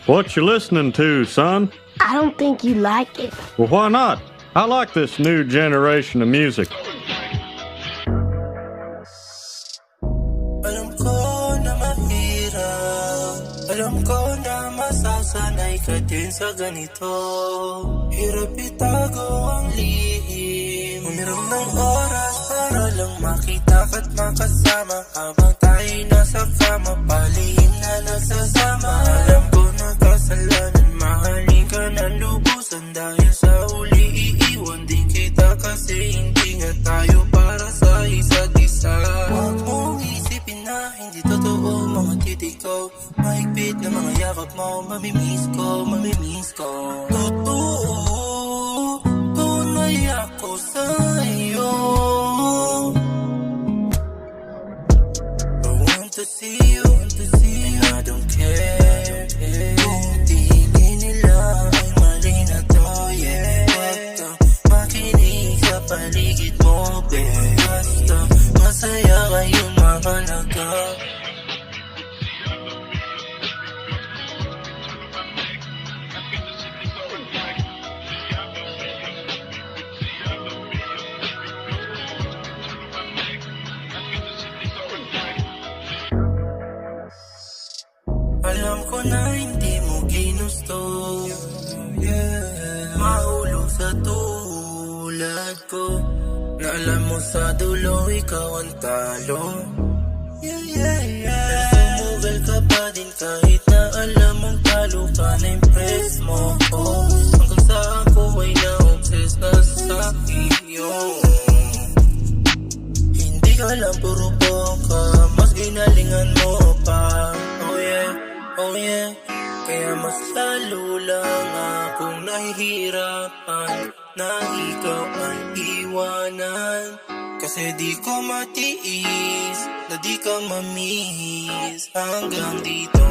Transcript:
What you listening to, son? I don't think you like it. Well, why not? I like this new generation of music. Alam ko na mahirap, alam ko na masasanay ka din sa ganito. Hirap itago ang lihim, umiram ng oras para lang makita ka't makasama. Habang tayo'y nasa kama, palihim na nagsasama. Alam ko na kasalanan, mahalin ka ng lubusan. Dahil sa uli iiwan din kita, kasi hindi nga tayo para sa isa't isa. Huwag mong isipin na hindi totoo mga titig ko. Mahigpit na mga yakap mo, mamimiss ko, mamimiss ko. Totoo, tunay ako sa'yo. I want to see you, and I don't care. Kung tingin nila ay mali na to, yeah. Huwag kang makinig sa paligid mo, babe. Basta masaya kayong mahalaga. Alam ko na hindi mo ginusto, yeah. Mahulog sa tulad ko, na alam mo sa dulo ikaw ang talo, yeah, yeah, yeah. Pero sumugal ka pa din kahit na alam mong talo ka. Na-impress mo ko, hanggang sa ako ay na-obsess na sa iyo. Hindi ka lang puro boka, mas ginalingan mo pa. Oh yeah, kaya mas lalo lang akong nahihirapan na ikaw ang iwanan. Kasi di ko matiis na di ka mamiss. Hanggang dito